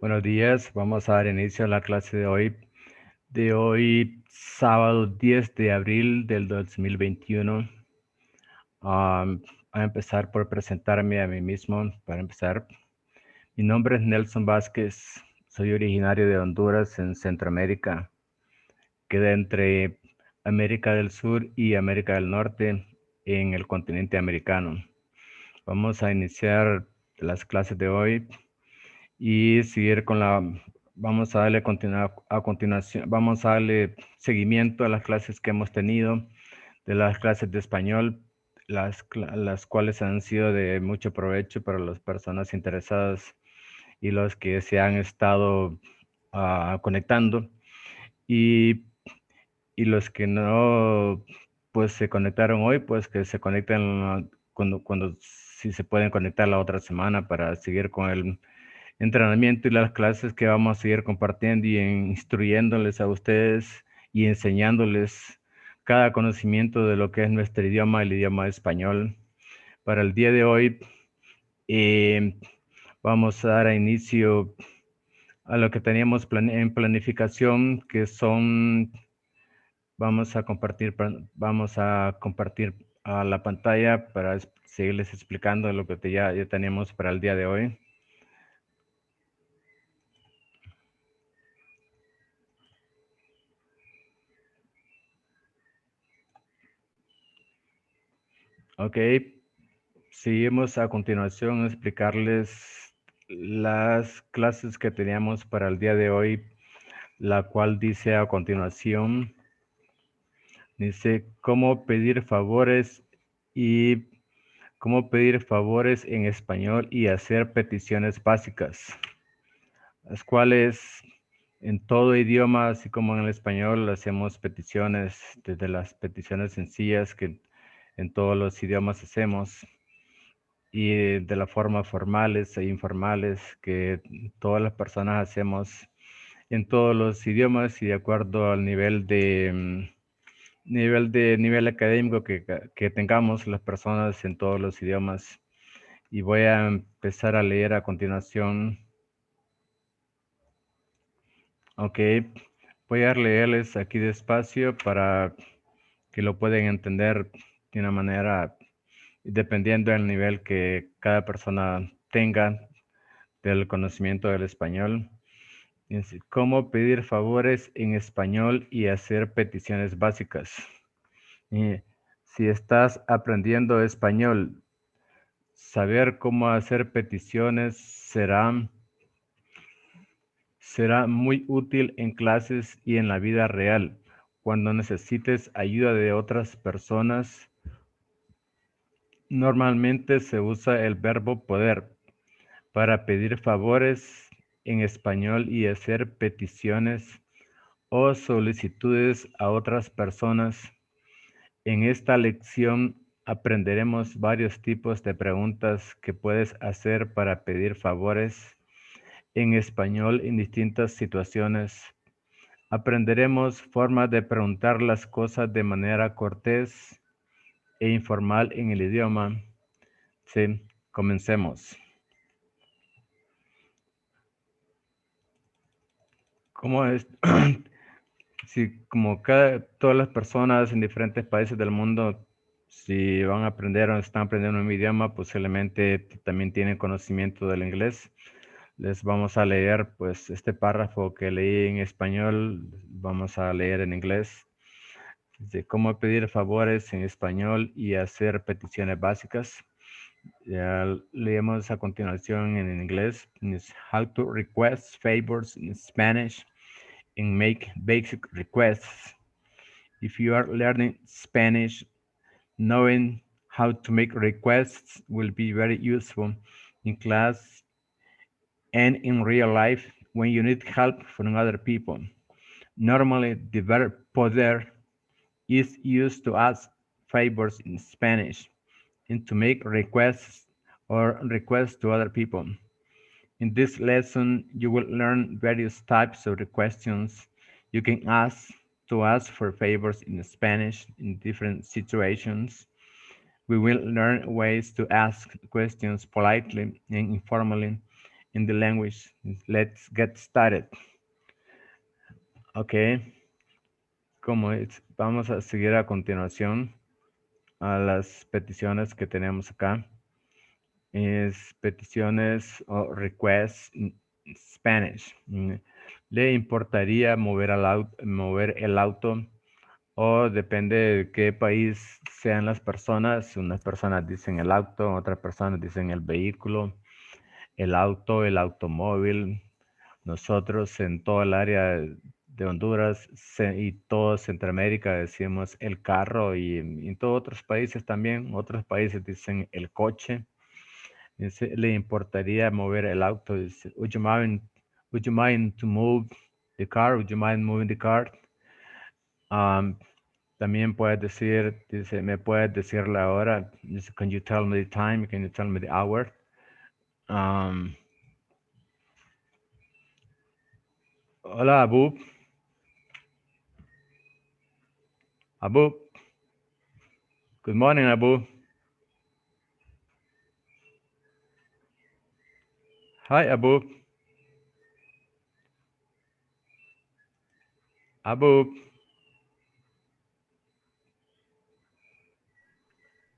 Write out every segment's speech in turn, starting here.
Buenos días, vamos a dar inicio a la clase de hoy sábado 10 de abril del 2021. Voy a empezar por presentarme a mí mismo. Para empezar, mi nombre es Nelson Vázquez, soy originario de Honduras en Centroamérica, queda entre América del Sur y América del Norte en el continente americano. Vamos a iniciar las clases de hoy y seguir con vamos a darle a continuación, vamos a darle seguimiento a las clases que hemos tenido, de las clases de español, las cuales han sido de mucho provecho para las personas interesadas y los que se han estado conectando, y, y los que no, pues se conectaron hoy, pues que se conecten cuando si se pueden conectar la otra semana para seguir con el entrenamiento y las clases que vamos a seguir compartiendo y instruyéndoles a ustedes y enseñándoles cada conocimiento de lo que es nuestro idioma, el idioma español. Para el día de hoy vamos a dar inicio a lo que teníamos en planificación, que son, vamos a compartir a la pantalla para seguirles explicando lo que ya teníamos para el día de hoy. Ok, seguimos a continuación a explicarles las clases que teníamos para el día de hoy, la cual dice a continuación, dice cómo pedir favores en español y hacer peticiones básicas, las cuales en todo idioma, así como en el español, hacemos peticiones, desde las peticiones sencillas que en todos los idiomas hacemos, y de la forma formales e informales que todas las personas hacemos en todos los idiomas y de acuerdo al nivel académico que tengamos las personas en todos los idiomas. Y voy a empezar a leer a continuación. Ok, voy a leerles aquí despacio para que lo puedan entender de una manera, dependiendo del nivel que cada persona tenga del conocimiento del español. Cómo pedir favores en español y hacer peticiones básicas. Si estás aprendiendo español, saber cómo hacer peticiones será muy útil en clases y en la vida real. Cuando necesites ayuda de otras personas, normalmente se usa el verbo poder para pedir favores en español y hacer peticiones o solicitudes a otras personas. En esta lección aprenderemos varios tipos de preguntas que puedes hacer para pedir favores en español en distintas situaciones. Aprenderemos formas de preguntar las cosas de manera cortés e informal en el idioma. Sí, comencemos. ¿Cómo es? Si como todas las personas en diferentes países del mundo, si van a aprender o están aprendiendo un idioma, posiblemente también tienen conocimiento del inglés. Les vamos a leer pues este párrafo que leí en español, vamos a leer en inglés. De cómo pedir favores en español y hacer peticiones básicas. Ya leemos a continuación en inglés. It's how to request favors in Spanish and make basic requests. If you are learning Spanish, knowing how to make requests will be very useful in class and in real life when you need help from other people. Normally, the verb poder is used to ask favors in Spanish and to make requests or requests to other people. In this lesson, you will learn various types of questions you can ask to ask for favors in Spanish in different situations. We will learn ways to ask questions politely and informally in the language. Let's get started. Okay, vamos a seguir a continuación a las peticiones que tenemos acá. Es peticiones o requests in Spanish. ¿Le importaría mover el auto? O depende de qué país sean las personas. Unas personas dicen el auto, otras personas dicen el vehículo, el auto, el automóvil. Nosotros en toda el área de Honduras y todo Centroamérica decimos el carro y en todos otros países también. Otros países dicen el coche. ¿Le importaría mover el auto? Dice, would you mind to move the car? Would you mind moving the car? También puedes decir, dice, me puedes decir la hora. Dice, can you tell me the time? Can you tell me the hour? Hola, Abu. Abu. Good morning, Abu. Hi, Abu. Abu.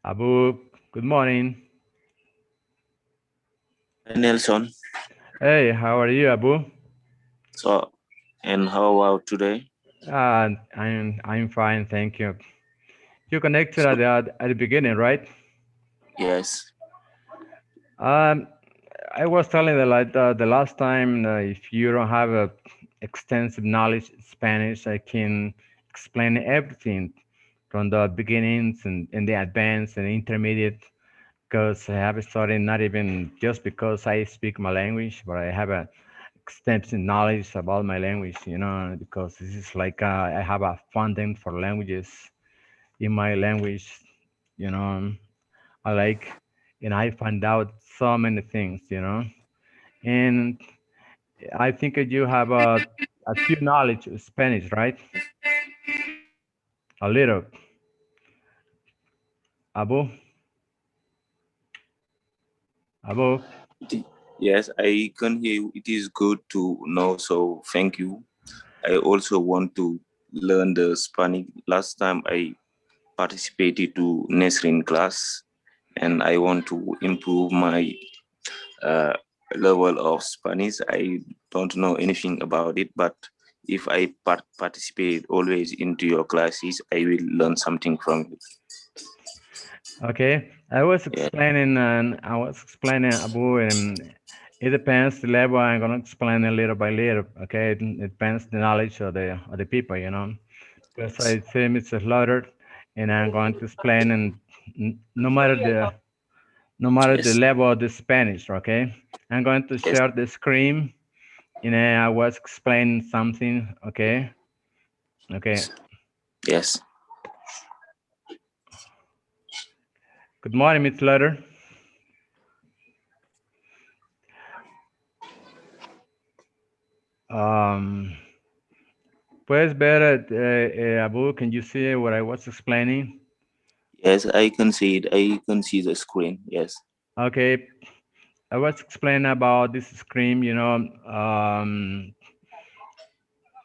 Abu, good morning. Hey, Nelson. Hey, how are you, Abu? So, and how about today? I'm fine, thank you. You connected So, at the beginning, right? yes. I was telling that like the last time, if you don't have a extensive knowledge in Spanish, I can explain everything from the beginnings and the advanced and intermediate. Because I have studied not even just because I speak my language, but I have a extensive knowledge about my language. Because this is like I have a funding for languages in my language. You know, I like, and I find out so many things. And I think that you have a few knowledge of Spanish, right? A little. Abu, Abu. Yes, I can hear you. It is good to know. So, thank you. I also want to learn the Spanish. Last time I participated to Nesrin class, and I want to improve my uh, level of Spanish. I don't know anything about it, but if I participate always into your classes, I will learn something from you. Okay, Yeah. I was explaining Abu, and it depends the level. I'm gonna explain it little by little. Okay, it depends the knowledge of the people. Because Yes. I say Mr. Slaughter, and I'm going to explain, and no matter the Yes. level of the Spanish. Okay, I'm going to Yes. share the screen, and I was explaining something. Okay, okay. Yes. Good morning, Mr. Slaughter. Um, Puedes ver, Abu, can you see what I was explaining? Yes, I can see it. I can see the screen. Yes. Okay, I was explaining about this screen,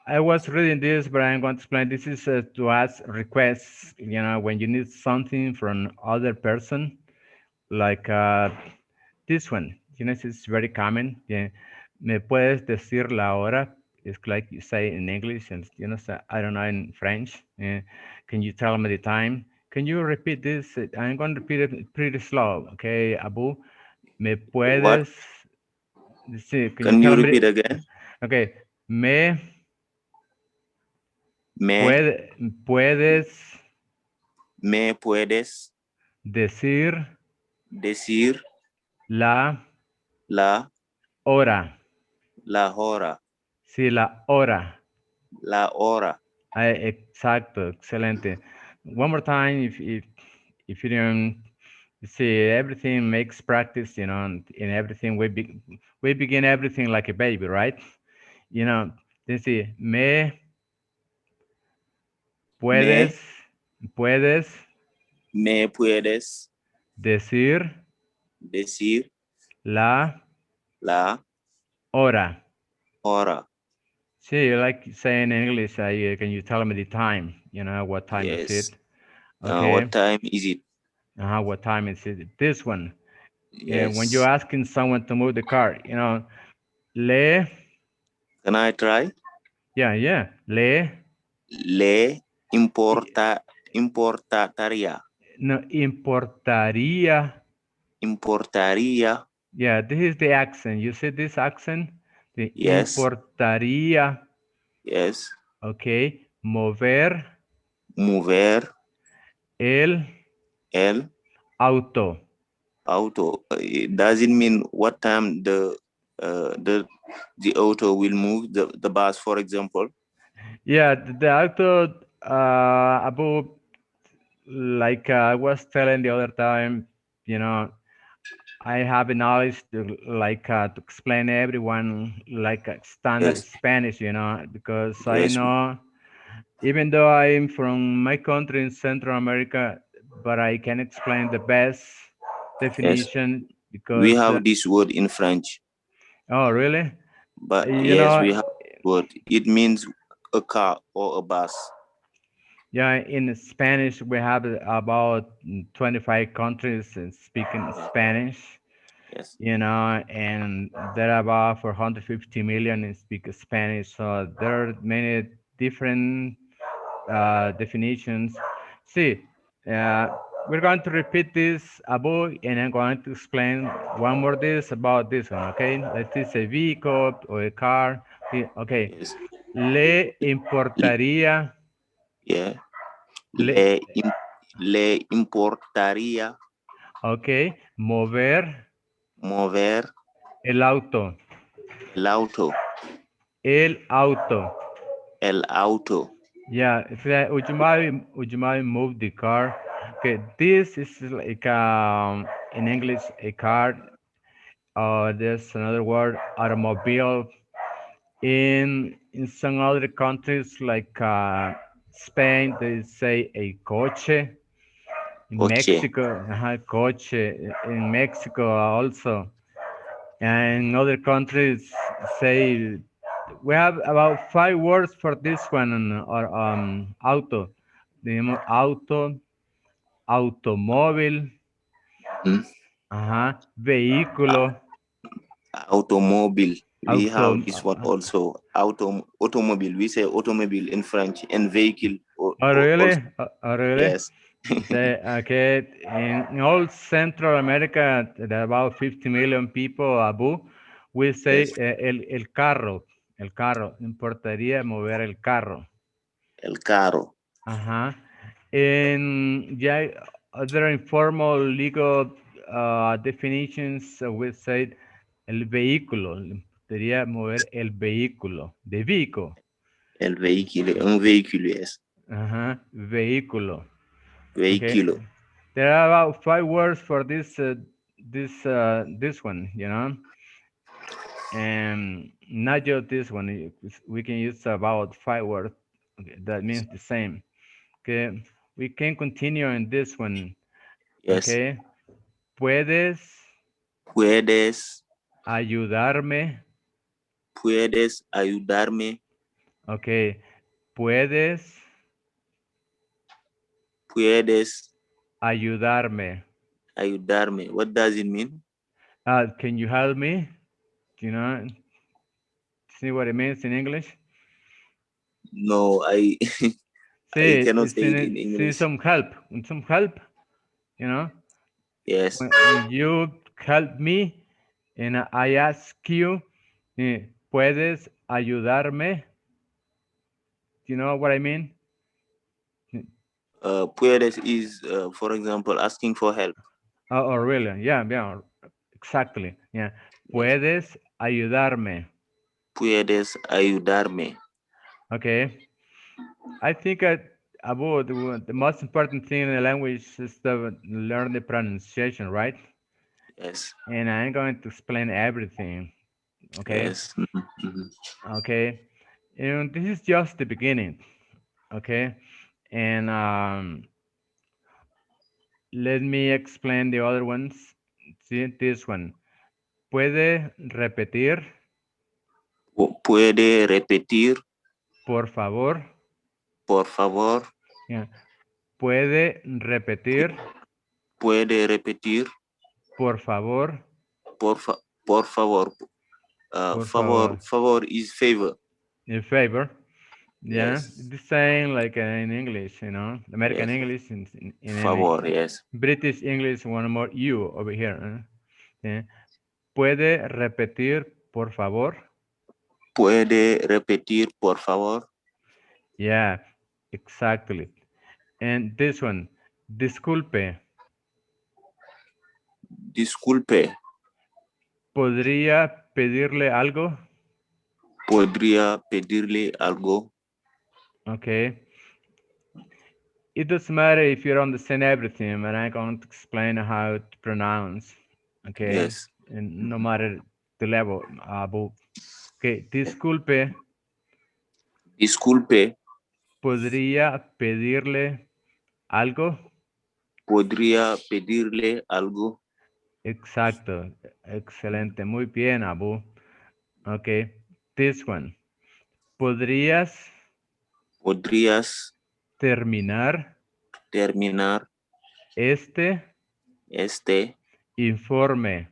I was reading this, but I'm going to explain. This is to ask requests, when you need something from other person, like this one. It's very common. Yeah. ¿Me puedes decir la hora? It's like you say in English, and I don't know in French. Can you tell me the time? Can you repeat this? I'm going to repeat it pretty slow, okay, Abu? ¿Me What? puedes decir? Can you Can you tell me? repeat again? Okay, me Me, puedes me puedes decir decir la la hora. la hora, Sí, la hora. la hora. Exacto, excelente. One more time, if you don't see, everything makes practice, and in everything we begin everything like a baby, right? You know, let's see, Me, puedes puedes me puedes decir decir la la Hora. Hora. See, like saying in English, can you tell me the time? You know, what time is Yes. it? Okay. What time is it? What time is it? This one. Yeah, when you're Yes. asking someone to move the car, you know, le, Can I try? yeah, le, Le importaría. no, importaría. Importaría. Yeah, this is the accent. You see this accent? The Yes. importaría. Yes. Okay. Mover Mover el el auto. auto. It doesn't mean what time the auto will move, the bus, for example. Yeah, the auto, about, like I was telling the other time, you know, I have a knowledge to, like, to explain everyone like standard Yes. Spanish, you know, because I Yes. know, even though I'm from my country in Central America, but I can explain the best Yes. definition We because, have this word in French, oh, really? but You yes, know, we have word. It means a car or a bus. yeah, in Spanish, we have about 25 countries speaking Yeah. Spanish, Yes. you know, and there are about 450 million in speak Spanish. So there are many different definitions. See, uh, we're going to repeat this above, and I'm going to explain one more this about this one, okay? Let us say vehicle or a car. Okay. Yes. Le importaría, Yeah. le, Le importaría okay, mover mover el auto, el auto. el auto. El auto. Yeah, if would you mind move the car? Okay, this is like in English a car. There's another word, automobile. In some other countries like Spain, they say a coche. In Coche. Mexico, coche. In Mexico also, and in other countries say we have about 5 words for this one, or auto. The auto, automóvil, Hmm? vehículo, Automobile. We auto. have this one also. Automobile. We say automobile in French, and vehicle Oh, also. really? Oh, really? Yes. Say, okay, in all Central America, there are about 50 million people, Abu, we say Yes. el carro, importaría mover el carro. El carro. Ajá. And yeah, other informal legal definitions, we said el vehículo, importaría mover el vehículo, the vehicle. El vehículo. Un vehículo, yes. Ajá, vehículo. Okay. Vehículo. There are about 5 words for this one, you know, and not just this one. We can use about 5 words. Okay, that means the same. Okay, we can continue in this one. Yes. Okay, puedes Puedes. ayudarme. Puedes ayudarme. Okay, puedes Puedes ayudarme. ayudarme. What does it mean? Can you help me? Do you know? See what it means in English? No, I I See, cannot it's say in it it. in See English. some help. You know, Yes. when you help me and I ask you, ¿puedes ayudarme? You know what I mean? Puedes is, for example, asking for help. Oh, really? Yeah, exactly. Yeah. Yes. ¿Puedes ayudarme? Puedes ayudarme. Okay. I think about the most important thing in the language is to learn the pronunciation, right? Yes. And I'm going to explain everything. Okay. Yes. Mhm, mhm. Okay. And this is just the beginning. Okay. And let me explain the other ones. See, this one. ¿Puede repetir? Puede repetir, por favor. por favor. Yeah. Puede repetir, Puede repetir, por favor. por favor. Por favor. Favor is favor. In favor. Yeah, Yes. the same like in English, you know, American Yes. English in Favor, yes. British English, one more you over here. Yeah. ¿Puede repetir, por favor? Puede repetir, por favor. Yeah, exactly. And this one, disculpe. Disculpe, ¿Podría pedirle algo? podría pedirle algo. Okay. It doesn't matter if you don't understand everything, but I'm going to explain how to pronounce. Okay. Yes. And no matter the level. Okay. Disculpe. Disculpe, ¿Podría pedirle algo? podría pedirle algo. Exacto. Excelente. Muy bien, Abu. Okay. This one. ¿Podrías Podrías terminar terminar este este informe?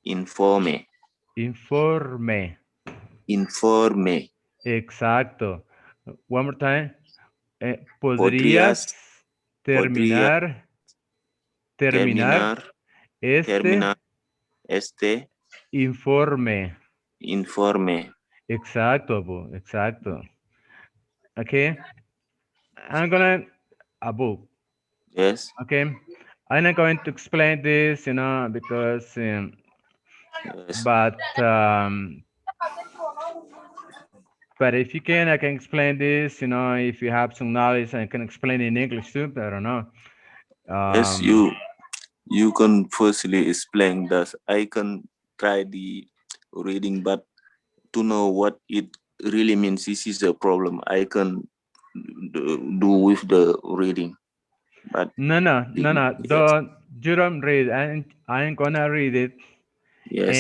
informe. Informe. Informe. Exacto. One more time. Podrías, ¿Podrías podría terminar terminar este este informe? informe. Exacto, Abu. Exacto. Okay. I'm gonna Abu. Yes. Okay. I'm not going to explain this, you know, because Yes. but if you can, I can explain this, you know, if you have some knowledge, I can explain in English too, but I don't know. Yes, you can firstly explain that. I can try the reading, but to know what it really means, this is a problem. I can do with the reading, but No, yes. you don't read. I'm gonna read it, Yes.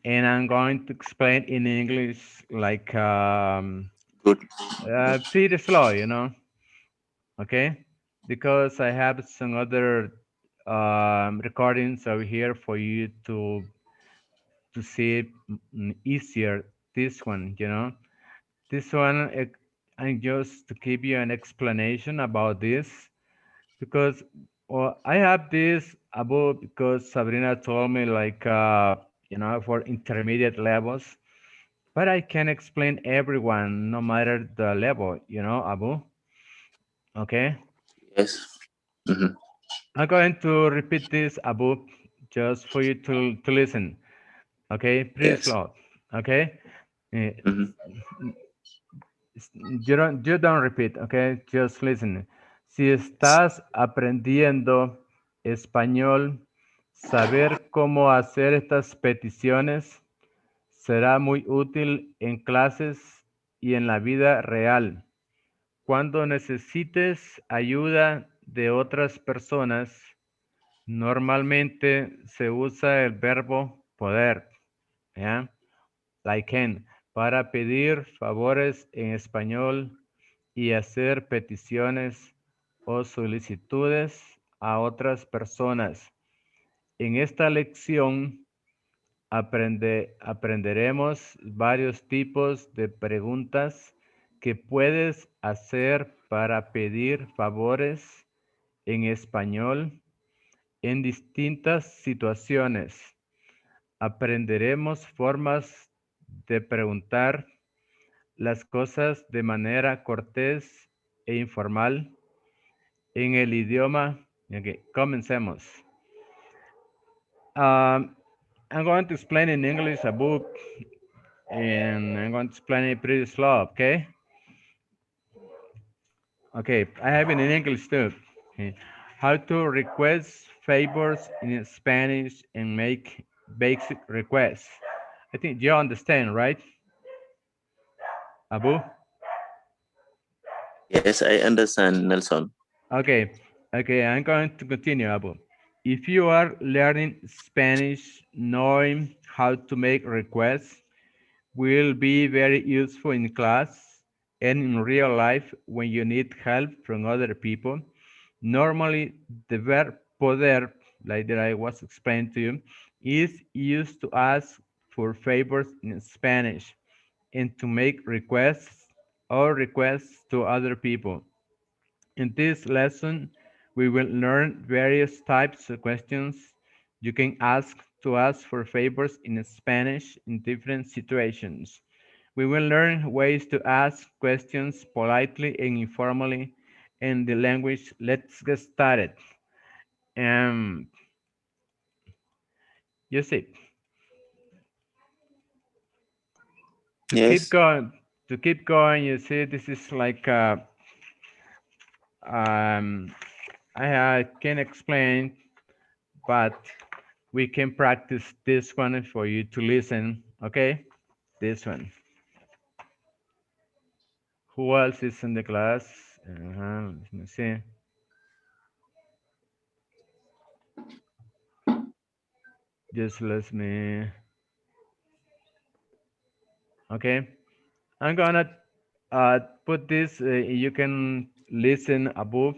and I'm going to explain in English, like Good. pretty slow, you know. Okay, because I have some other recordings over here for you to see it easier. This one, you know, this one, and just to give you an explanation about this, because I have this about because Sabrina told me, like, you know, for intermediate levels, but I can explain everyone no matter the level, you know, Abu. Okay, Yes. Mhm. I'm going to repeat this, Abu, just for you to listen. Okay, pretty Yes. slow. Okay. Eh, Mhm. you don't repeat, okay? Just listen. Si estás aprendiendo español, saber cómo hacer estas peticiones será muy útil en clases y en la vida real. Cuando necesites ayuda de otras personas, normalmente se usa el verbo poder, ¿ya? Like can, para pedir favores en español y hacer peticiones o solicitudes a otras personas. En esta lección aprenderemos varios tipos de preguntas que puedes hacer para pedir favores en español en distintas situaciones. Aprenderemos formas de preguntar las cosas de manera cortés e informal en el idioma. Okay, comencemos. I'm going to explain in English a book, and I'm going to explain it pretty slow, okay? Okay, I have it in English too. Okay. How to request favors in Spanish and make basic requests. I think you understand, right, Abu? Yes, I understand, Nelson. Okay, I'm going to continue, Abu. If you are learning Spanish, knowing how to make requests will be very useful in class and in real life when you need help from other people. Normally, the verb poder, like that I was explaining to you, is used to ask for favors in Spanish and to make requests or requests to other people. In this lesson, we will learn various types of questions you can ask to ask for favors in Spanish in different situations. We will learn ways to ask questions politely and informally in the language. Let's get started. Um, you see, to keep Yes. going, you see, this is like um, I can explain, but we can practice this one for you to listen. Okay, this one. Who else is in the class? Let me see. Just let me. Okay, I'm gonna put this. You can listen above.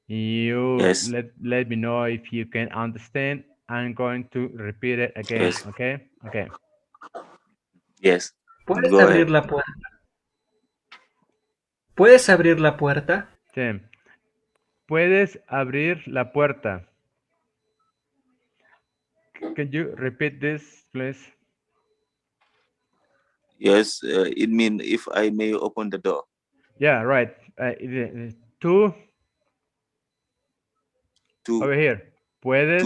You Yes. let me know if you can understand. I'm going to repeat it again. Yes. Okay. Okay. Yes. ¿Puedes Go abrir ahead. la puerta? ¿Puedes abrir la puerta? Sí. Puedes abrir la puerta. Can you repeat this, please? Yes. It means if I may open the door. Yeah, right. Tú, Tú, over here. Puedes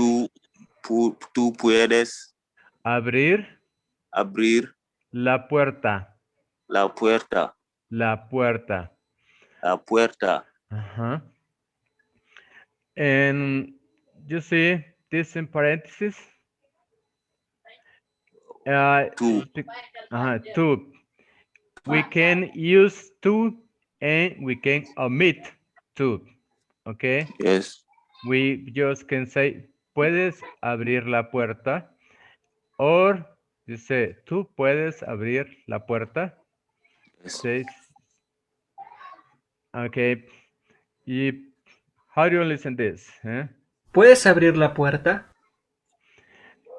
tú puedes abrir abrir la puerta. la puerta. La puerta. La puerta. Uh-huh. And you see this in parentheses? Tú. To. We can use to and we can omit to. Okay? Yes. We just can say, puedes abrir la puerta. Or you say, tú puedes abrir la puerta. Yes. Says, okay. How do you listen this? ¿Puedes abrir la puerta?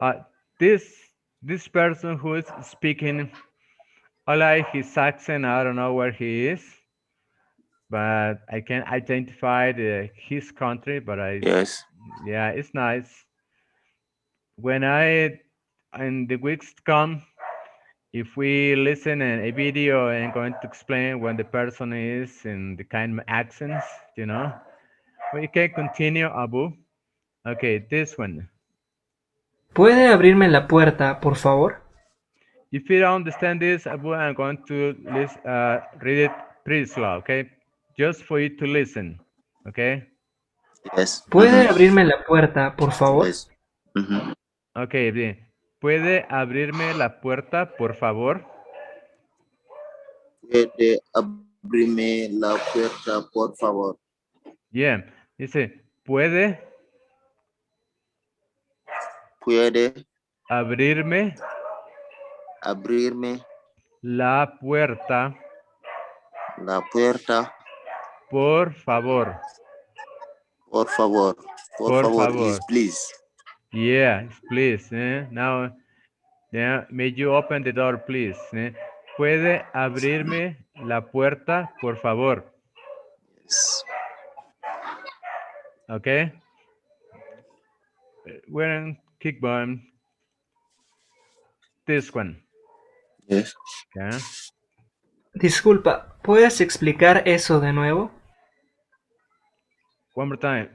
Uh, this person who is speaking, I like his accent. I don't know where he is, but I can identify his country. But Yes. yeah, it's nice. When in the weeks to come, if we listen in a video and going to explain when the person is in the kind of accents, we can continue, Abu. Okay, this one. ¿Puede abrirme la puerta, por favor? If you don't understand this, Abu, I'm going to read it pretty slow, okay? Just for you to listen, okay? Yes. ¿Puede abrirme la puerta, por favor? Yes. Mm-hmm. Okay, bien. ¿Puede abrirme la puerta, por favor? Puede abrirme la puerta, por favor. Yeah. Dice, ¿puede Puede abrirme abrirme la puerta, la puerta, por favor? por favor. Por Por favor favor. is please. Yeah, please. Now, yeah, may you open the door, please. ¿Puede abrirme la puerta, por favor? Yes. Okay. We're in kickball. This one. Yes. Okay. Disculpa, ¿puedes explicar eso de nuevo? One more time.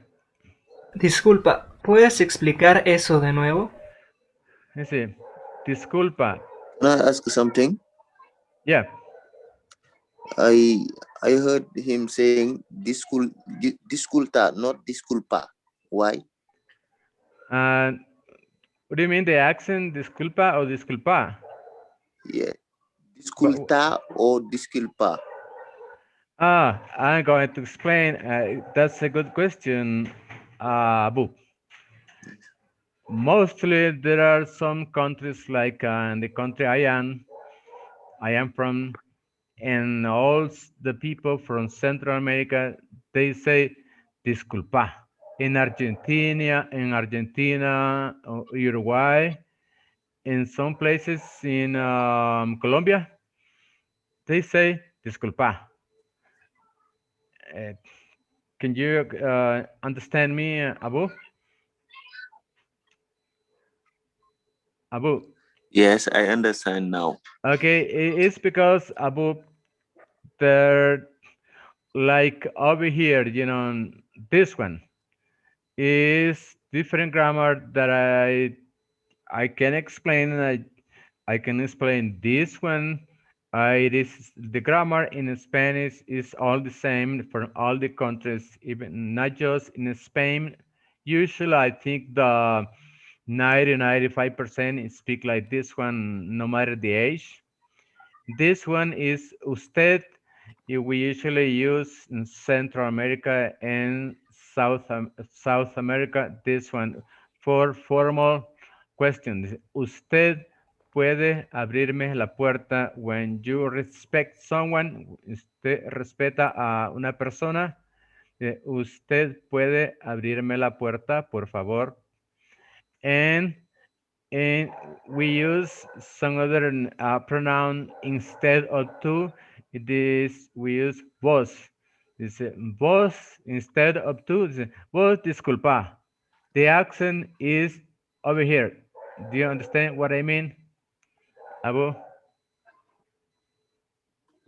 Disculpa, ¿puedes explicar eso de nuevo? Dice, disculpa. Can I ask something? Yeah. I heard him saying disculpa, not disculpa. Why? What do you mean the accent? Disculpa or disculpa? Yeah. Disculpa or disculpa? I'm going to explain. That's a good question, Abu. Mostly there are some countries like in the country I am, I am from, and all the people from Central America, they say disculpa. In Argentina, Uruguay, in some places in Colombia, they say disculpa. Uh, can you understand me, Abu? Abu. Yes, I understand now. Okay, it's because Abu, they're like over here, this one is different grammar that I can explain. I can explain this one. It is the grammar in Spanish is all the same for all the countries, even not just in Spain. Usually, I think the 95% speak like this one, no matter the age. This one is usted. We usually use in Central America and South America. This one for formal questions. Usted puede abrirme la puerta. When you respect someone, usted respeta a una persona. Usted puede abrirme la puerta, por favor. And and we use some other pronoun instead of to. It is we use vos. Dice vos instead of to. Dice vos disculpa. The accent is over here. Do you understand what I mean, Abu?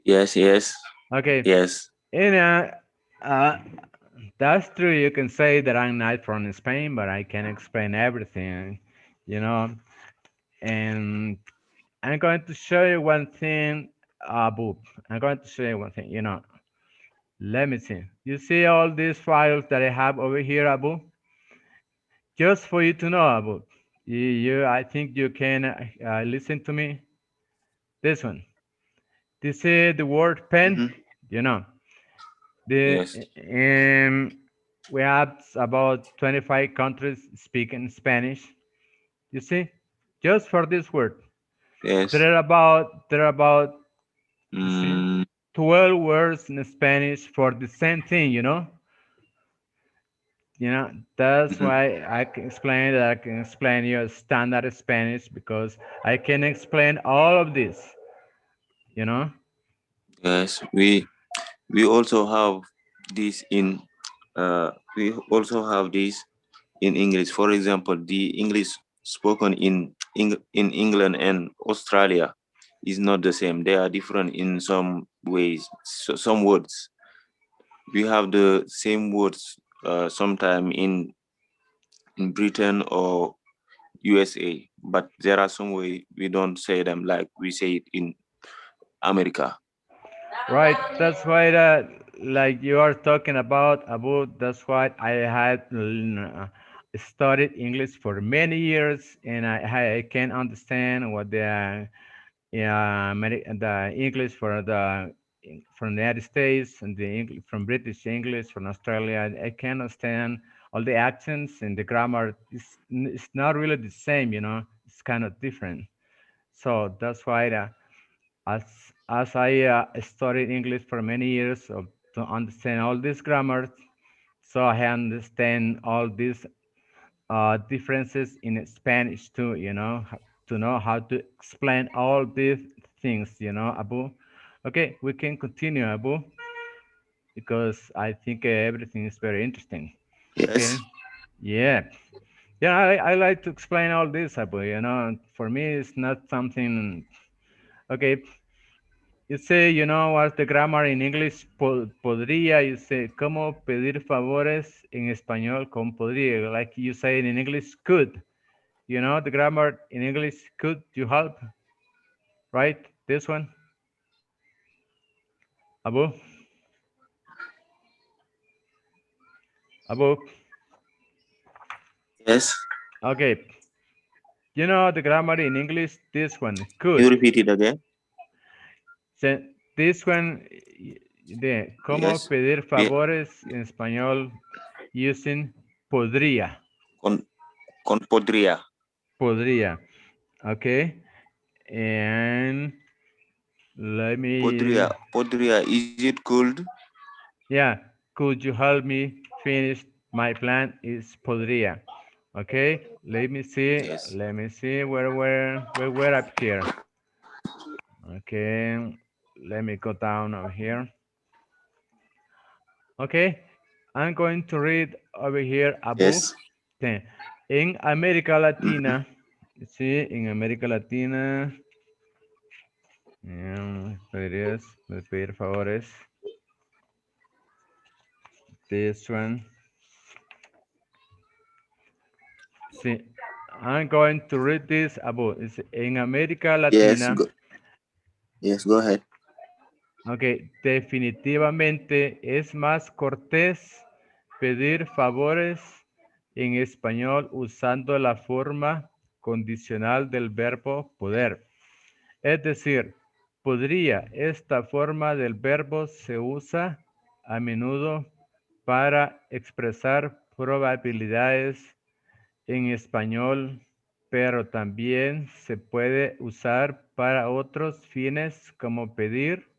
Yes, yes, Okay. yes. And uh, that's true. You can say that I'm not from Spain, but I can explain everything, you know. And I'm going to show you one thing, Abu. I'm going to show you one thing. Let me see. You see all these files that I have over here, Abu? Just for you to know, Abu. I think you can listen to me. This one. This is the word pen. Hmm. You know, the Yes, we have about 25 countries speaking Spanish. You see, just for this word, yes. there are about you see Mm, 12 words in Spanish for the same thing, that's mhm. why I can explain that I can explain you standard Spanish because I can explain all of this, you know. Yes, we also have this in we also have this in English. For example, the English spoken in England and Australia is not the same. They are different in some ways. So, some words we have the same words sometime in Britain or USA, but there are some way we don't say them like we say it in America. Right, that's why like you are talking about that's why I had studied English for many years and I can understand what the yeah, the English for the from the United States and the English from British English from Australia. I can understand all the accents and the grammar. It's not really the same, It's kind of different. So that's why as I studied English for many years to understand all these grammars, so I understand all these differences in Spanish too, to know how to explain all these things, Abu. Okay, we can continue, Abu, because I think everything is very interesting. Yes. Okay, yeah. Yeah, I like to explain all this, Abu, for me it's not something, okay, you say, what's the grammar in English? Podría, you say, ¿cómo pedir favores en español con podría? Like you say in English, could. The grammar in English, could you help? Right? This one, Abu? Abu? Yes. Okay. The grammar in English, this one, Can you could. repeat it again? So, this one, de cómo Yes. pedir We favores en español using podría. con con podría. Podría. Okay. And Let me. Podría, is it cold? Yeah, could you help me finish my plan? Is podría. Okay, let me see. Yes. Let me see where we're up here. Okay, let me go down over here. Okay, I'm going to read over here above. Yes. En América Mhm. Latina, sí, en América Latina, podrías pedir favores. This one. Sí, I'm going to read this above. En América Yes. Latina, Yes. Go ahead. ok, definitivamente es más cortés pedir favores en español usando la forma condicional del verbo poder. Es decir, podría. Esta forma del verbo se usa a menudo para expresar probabilidades en español, pero también se puede usar para otros fines como pedir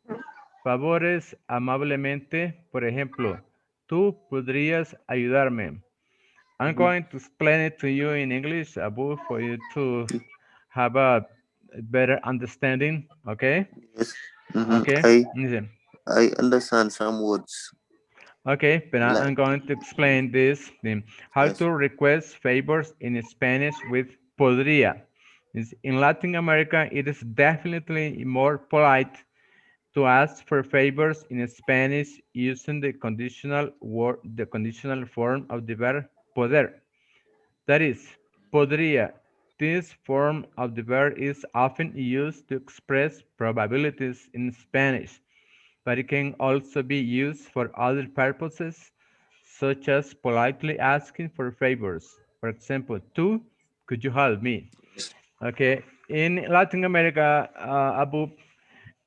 favores amablemente. Por ejemplo, tú podrías ayudarme. I'm going to explain it to you in English, Abu, for you to have a better understanding. Okay? Yes. Okay. Listen. I understand some words. Okay, but Like I'm going to explain this. How yes. to request favors in Spanish with podría. In Latin America, it is definitely more polite to ask for favors in Spanish using the conditional form of the verb poder. That is, podría. This form of the verb is often used to express probabilities in Spanish, but it can also be used for other purposes, such as politely asking for favors. For example, tú, could you help me? Okay, in Latin America, Abu,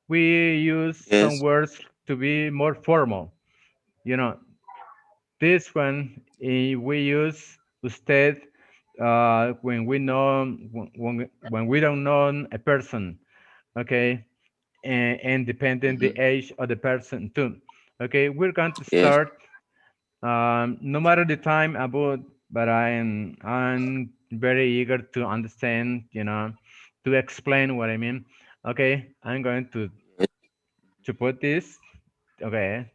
we use some Yes. words to be more formal. You know, this one we use usted when we know when we don't know a person. Okay, and depending the Mhm. age of the person too. Okay, we're going to Yes. start. No matter the time about, but I'm very eager to understand. To explain what I mean. Okay, I'm going Yes. to put this. Okay,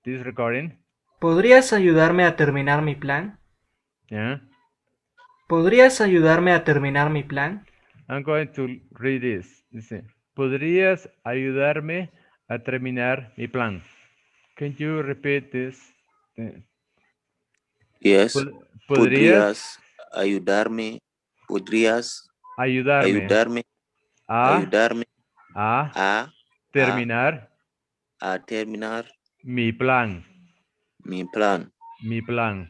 this recording. ¿Podrías ayudarme a terminar mi plan? Yeah, ¿Podrías ayudarme a terminar mi plan? I'm going to read this. Dice, ¿podrías ayudarme a terminar mi plan? Can you repeat this? Eh, Yes. ¿Podrías Podrías ayudarme. Podrías ayudarme ayudarme. a, Ayudarme a a a terminar a terminar mi plan? mi plan? Mi plan.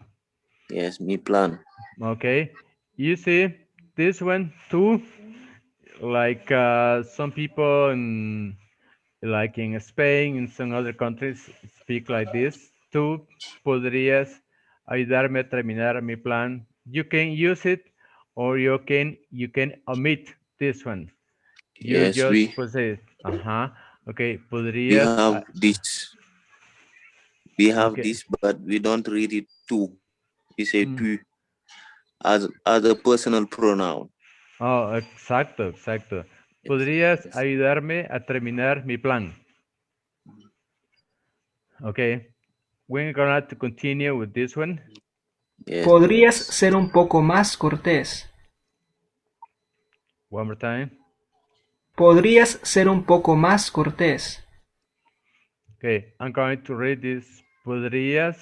Yes, mi plan. Okay. You see this one too, like some people like in Spain, in some other countries speak like this. Tú podrías ayudarme a terminar mi plan. You can use it or you can omit this one. You Yes, just pues say, okay, we podrías, have this. We have okay. this, but we don't read it tu. We say Mm. tu as a personal pronoun. Oh, exacto, exacto. Yes. Podrías Yes. ayudarme a terminar mi plan. Okay, we're gonna to continue with this one. Yes. ¿Podrías ser un poco más cortés? One more time. ¿Podrías ser un poco más cortés? Okay, I'm going to read this. Podrías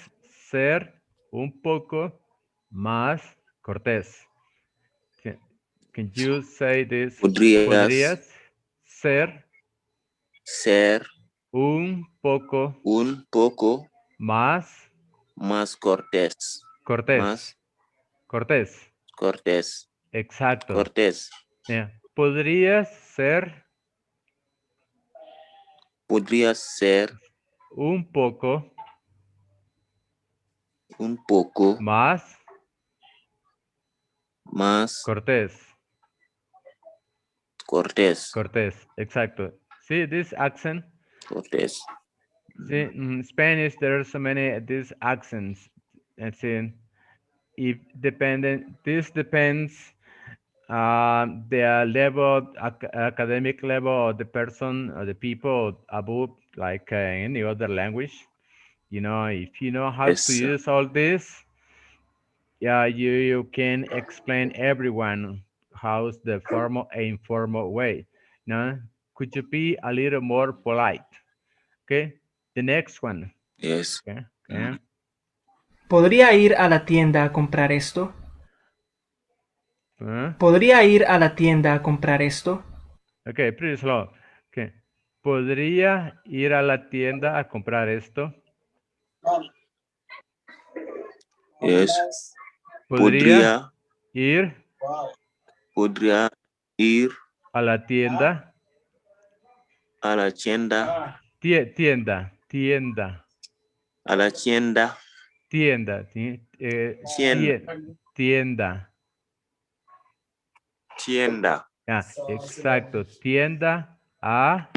ser un poco más cortés. Can, can you say this? Podrías Podrías ser ser un poco un poco más más cortés. cortés. Más Cortés. cortés. Exacto. Cortés. Yeah. Podrías ser Podrías ser un poco un poco más más cortés. cortés. Cortés. Exacto. See this accent? Cortés. See, in Spanish, there are so many these accents. And see, if this depends the level, academic level of the person or the people above, like any other language. You know, if you know how to Yes. use all this, yeah, you can explain everyone how's the formal and informal way. No, could you be a little more polite? Okay, the next one. Yes. Okay, okay. ¿Podría ir a la tienda a comprar esto? Uh, ¿Podría ir a la tienda a comprar esto? okay, pretty slow. Okay, ¿podría ir a la tienda a comprar esto? Yes. ¿Podría ir Podría ir a la tienda? a la tienda. Tienda, tienda, A la tienda. tienda, tienda. Tienda. Ah, exacto, tienda a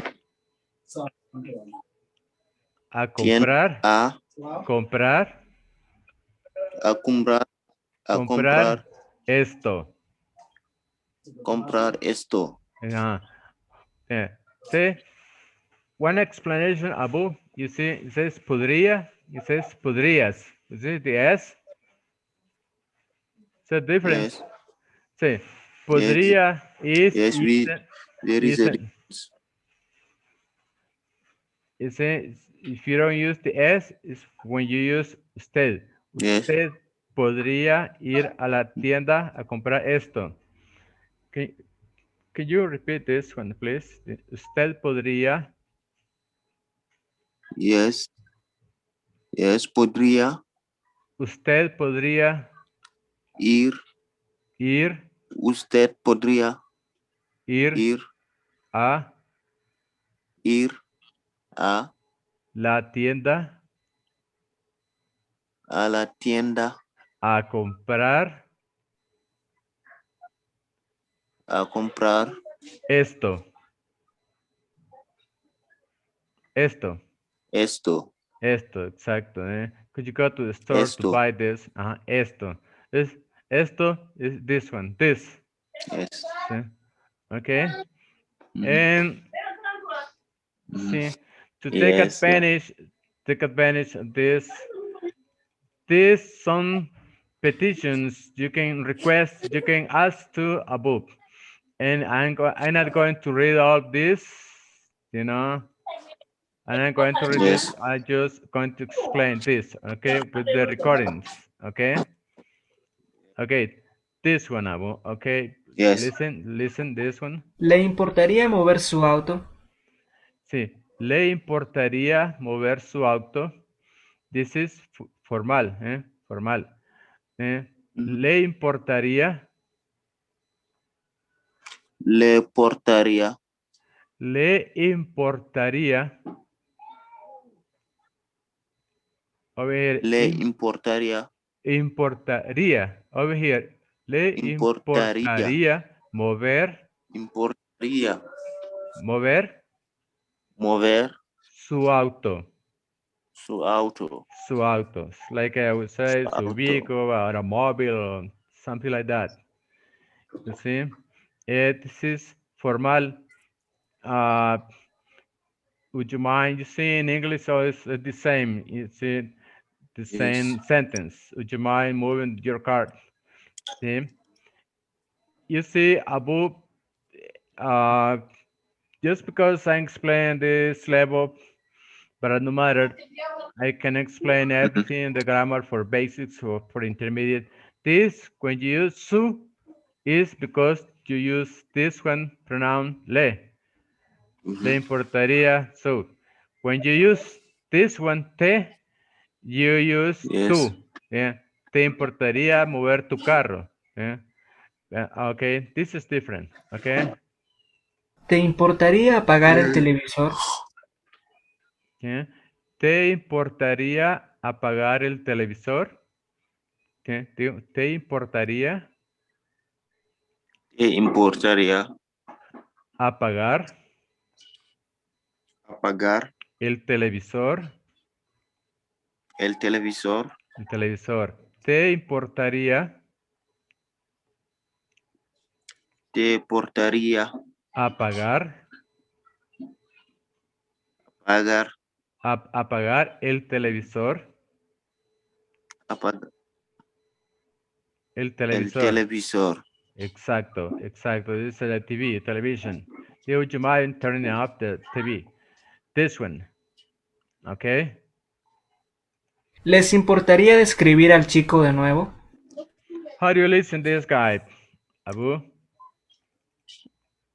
comprar, A comprar, comprar. A comprar esto. comprar esto. See, one explanation above, you see, it says podría, it says podrías. You see the S? It's a difference. Yes. See, podría is, Yes, there is a difference. it says, if you don't use the S, it's when you use usted. Yes. Usted podría ir a la tienda a comprar esto. Can you repeat this one, please? Usted podría. Yes. Yes, podría Usted podría ir. Usted podría ir a la tienda a la tienda a comprar esto. Esto, exacto. Could you go to the store to Esto. buy this? Esto. Esto is this one. This. Yes. See? Okay. Mhm. And Mhm. see, to Yes, take advantage of this. These some petitions you can request, you can ask to above. And I'm not going to read all this, you know. And I'm going to read Yes. this. I'm just going to explain this, okay, with the recordings, okay? Okay, this one, Abu, okay? Yes. Listen, this one. ¿Le importaría mover su auto? Sí, ¿le importaría mover su auto? This is formal, formal. ¿Le importaría? Le portaría. ¿Le importaría? Over here, Le importaría. importaría. Over here, ¿le importaría mover? Importaría. Mover Mover su auto. su auto. Su auto. Like I would say, su Auto. vehicle, automobile, or something like that. You see? This is formal. Would you mind? You see, in English, so it's the same. You see, the same sentence. Would you mind moving your card? See? You see, Abu, just because I explain this level, but no matter, I can explain everything, the grammar for basics or for intermediate. This, when you use su, is because you use this one pronoun le. Le importaría su. When you use this one te, you use tu. Yeah. Te importaría mover tu carro. Yeah. Okay, this is different. Okay. ¿Te importaría apagar el televisor? Yeah. ¿Te importaría apagar el televisor? ¿Te importaría Te importaría apagar Apagar el televisor. el televisor. El televisor. ¿Te importaría Te importaría apagar, apagar, apagar el televisor? apagar El el televisor. televisor. Exacto, exacto. This is the TV, television. Would you mind turning off the TV? This one. Okay. ¿Les importaría describir al chico de nuevo? How do you listen this guy, Abu?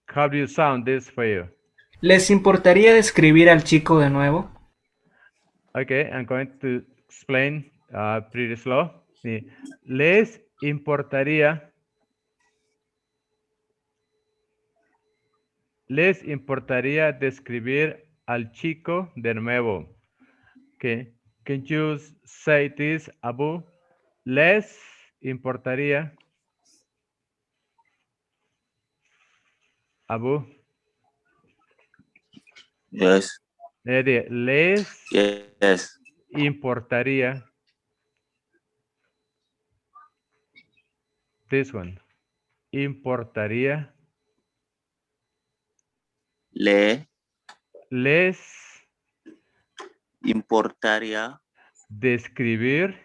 How do you sound this for you? ¿Les importaría describir al chico de nuevo? Okay, I'm going to explain pretty slow. Sí. Les importaría describir al chico de nuevo. Okay. Can you say this, Abu? Les importaría, Abu. Yes. Les Yes. importaría, this one. Importaría, Le les importaría describir,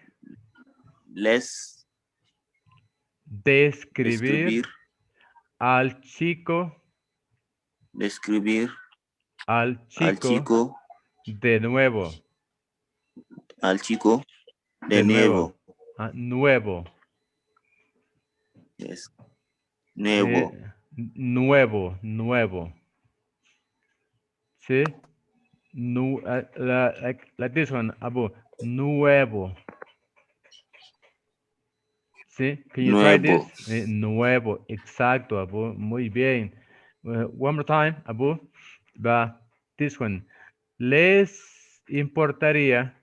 les describir escribir, al chico, describir al al chico chico, de nuevo, de nuevo. nuevo, Yes. sí, Nuevo. nuevo, nuevo, sí, like this one, Abu, nuevo, sí, can you try this? Nuevo. Nuevo, exacto, Abu, muy bien. One more time, Abu, va, this one, les importaría,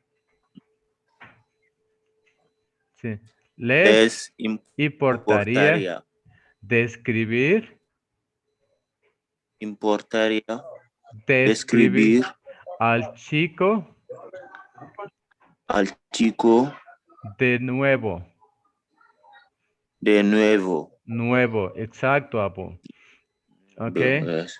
sí, les Les importaría importaría. describir, Importaría describir describir al chico al chico de nuevo, de nuevo. nuevo, exacto, Abu. Okay. Yes.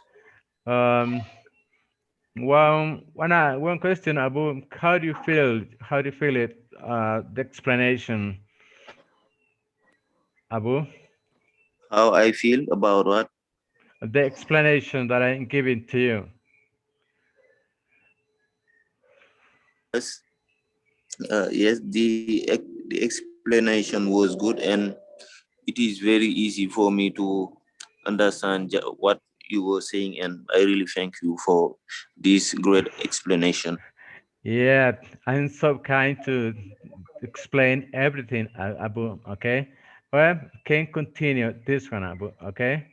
One question, Abu. How do you feel? How do you feel it? The explanation, Abu. How I feel about what? The explanation that I'm giving to you. Yes. Yes, the explanation was good, and it is very easy for me to understand what you were saying, and I really thank you for this great explanation. Yeah, I'm so kind to explain everything, Abu. Okay. Well, can continue this one, Abu. Okay.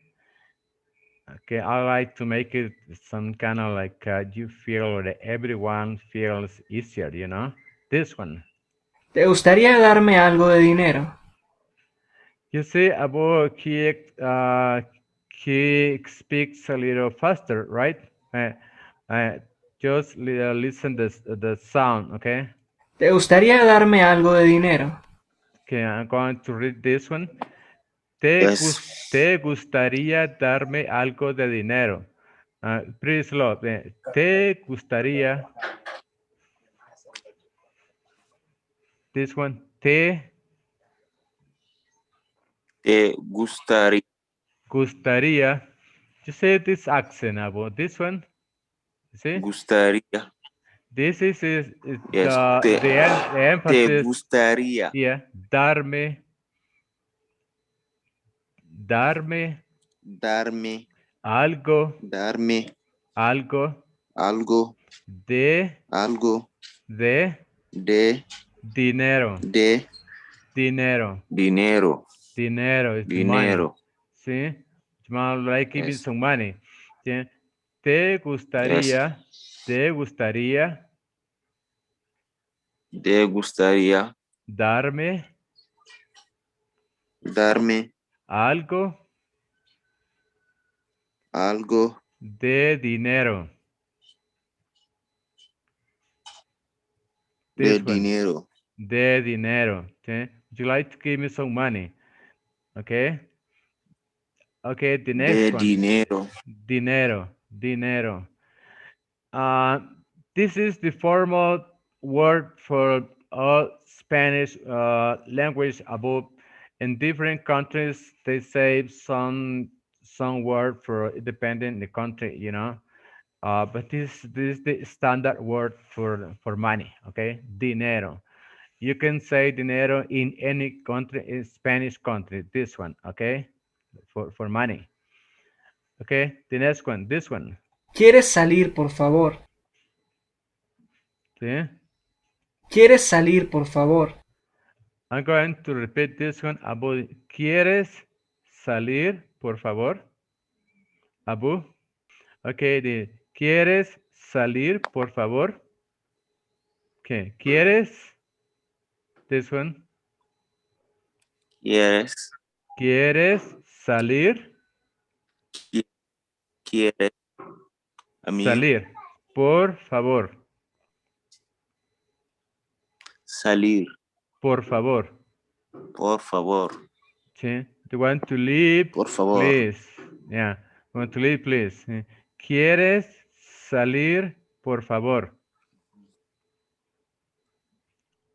Okay, I like to make it some kind of like you feel that everyone feels easier, you know. This one. ¿Te gustaría darme algo de dinero? You see, Abu, he speaks a little faster, right? Just listen the sound, okay? ¿Te gustaría darme algo de dinero? Okay, I'm going to read this one. Yes. ¿Te gustaría darme algo de dinero? Pretty slow. ¿Te gustaría? This one. ¿Te Te gustaría, gustaría? You say this accent about this one. You see? gustaría. This is Yes. the Te emphasis gustaría here. Darme, darme darme, algo, darme algo algo, de algo de de, dinero, de dinero, dinero, dinero is money. dinero. See? Like giving Yes. some money. ¿Sí? Te Yes. gustaría, te gustaría Te gustaría darme darme algo algo de dinero. De This one. dinero. De dinero. Okay. Would you like to give me some money? Okay. Okay, the next De one. dinero. Dinero. Dinero. Uh, this is the formal word for all Spanish language above. In different countries, they say some word for depending the country, you know. But this is the standard word for money. Okay, dinero. You can say dinero in any country, in Spanish country. This one, okay, for money. Okay, the next one, this one. ¿Quieres salir, por favor? See? ¿Quieres salir, por favor? I'm going to repeat this one. Abu, ¿quieres salir, por favor? Abu. Okay, ¿quieres salir, por favor? Okay, ¿quieres? This one. Yes. ¿Quieres salir? Quiere. Amigo. Salir, por favor. Salir. Por favor. Por favor. Sí. You want to leave, Por favor. please. Yeah. Want to leave, please. Sí. ¿Quieres salir, por favor?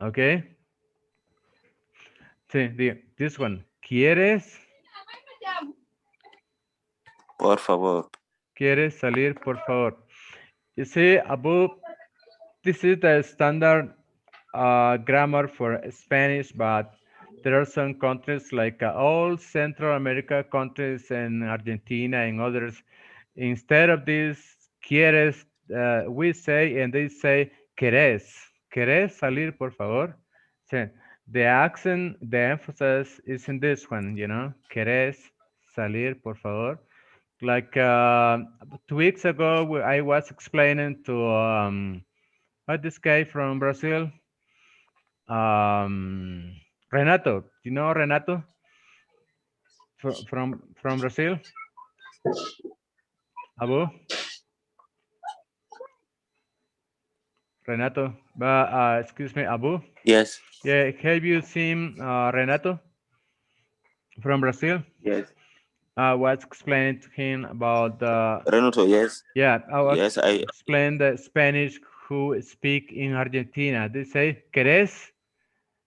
Okay. Sí, this one. ¿Quieres? Por favor. ¿Quieres salir, por favor? You see, above, this is the standard grammar for Spanish, but there are some countries like all Central America countries and Argentina and others. Instead of this, quieres, we say, and they say, querés. ¿Querés salir, por favor? So the accent, the emphasis is in this one, you know, querés salir, por favor. Like 2 weeks ago, I was explaining to this guy from Brazil, Renato. You know Renato from Brazil? Abu? Renato, excuse me, Abu? Yes. Yeah, have you seen Renato from Brazil? Yes. I was explaining to him about Renato, yes. yeah, I was Yes, I explain the Spanish who speak in Argentina. They say, ¿querés?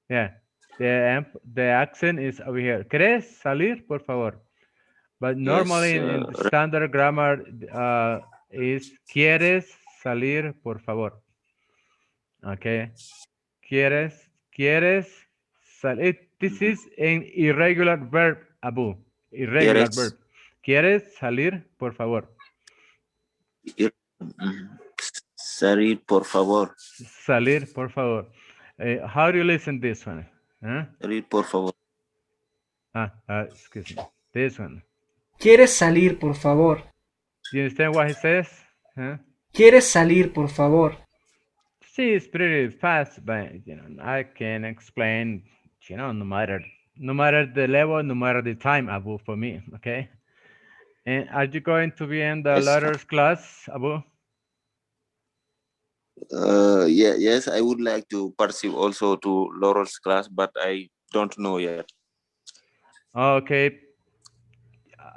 Yeah, the accent is over here. ¿Querés salir, por favor? But normally yes, in the standard grammar is ¿quieres salir, por favor? Okay. ¿Quieres salir? This is an irregular verb, Abu. Irregular ¿Quieres? verb. ¿Quieres salir, por favor? Salir, por favor. Salir, por favor. How do you listen this one? Huh? Salir, por favor. Excuse me. This one. ¿Quieres salir, por favor? Do you understand what he says? Huh? ¿Quieres salir, por favor? See, it's pretty fast, but you know, I can explain, you know, no matter the level, no matter the time, Abu, for me, okay? And are you going to be in the Yes. letters class, Abu? Yeah, yes, I would like to pursue also to Laurel's class, but I don't know yet. Okay.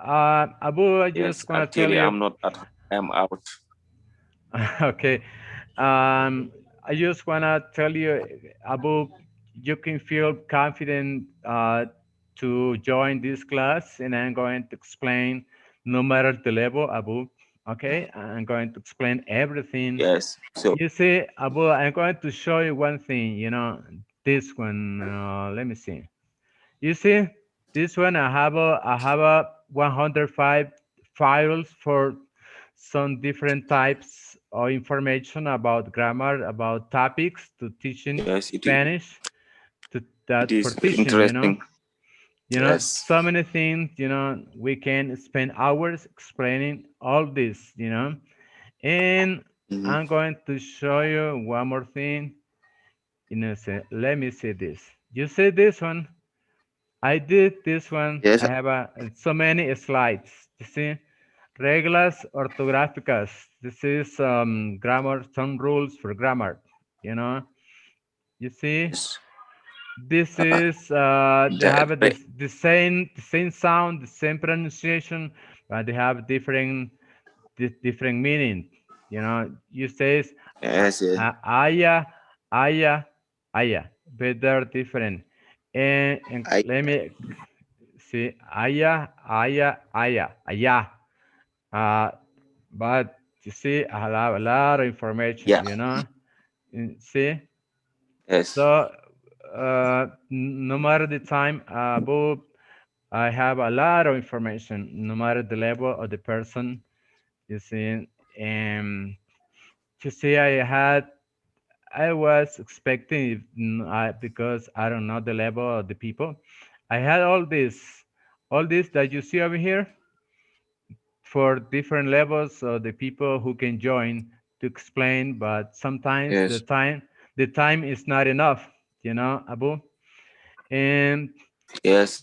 Abu, I Yes, just want to tell actually, you. I'm not at. I'm out. Okay. I just want to tell you, Abu, you can feel confident to join this class, and I'm going to explain no matter the level, Abu. Okay, I'm going to explain everything. Yes. So You see, Abu, I'm going to show you one thing. You know, this one. Let me see. You see, this one I have a 105 files for some different types of information about grammar, about topics to teaching yes, Spanish, it is for teaching, interesting. you know, Yes. so many things, you know, we can spend hours explaining all this, you know, and Mhm. I'm going to show you one more thing. You know, let me see this. You see this one? I did this one. Yes. I have so many slides. You see, reglas ortográficas. This is grammar, some rules for grammar. You know, You see, Yes. this is they That, have the same sound, the same pronunciation, but they have different meaning. You know, you says yes, yes, aya, aya, aya, but they're different. And I, let me see, aya, aya, aya, aya. Uh, but you see, I have a lot of information. yeah, You know, see. yes, So no matter the time, Bob, I have a lot of information, no matter the level of the person. You see, and you see, I was expecting, because I don't know the level of the people. I had all this that you see over here for different levels of the people who can join to explain, but sometimes yes, the time is not enough, you know, Abu. And yes,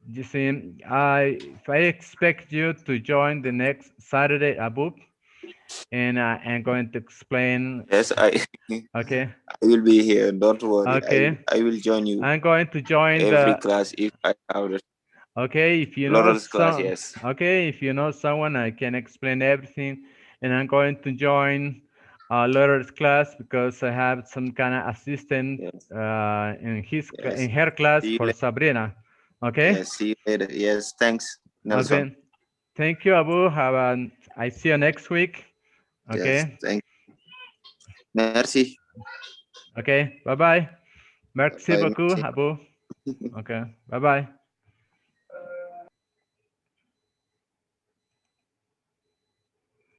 you see, if I expect you to join the next Saturday, Abu, and I am going to explain. yes. Okay, I will be here. Don't worry. okay, I will join you I'm going to join every the. class if I have the Okay, if you know Laurel's class. some. Yes, Okay, if you know someone, I can explain everything, and I'm going to join Laura's class because I have some kind of assistant yes, in yes. her class See you for later. Sabrina. Okay, Yes, see you later. Yes, thanks, Nelson. okay. Thank you, Abu. I see you next week. Yes, Okay, thank. Merci. okay. Bye bye. Merci Bye, beaucoup, merci. Abu. Okay, bye bye.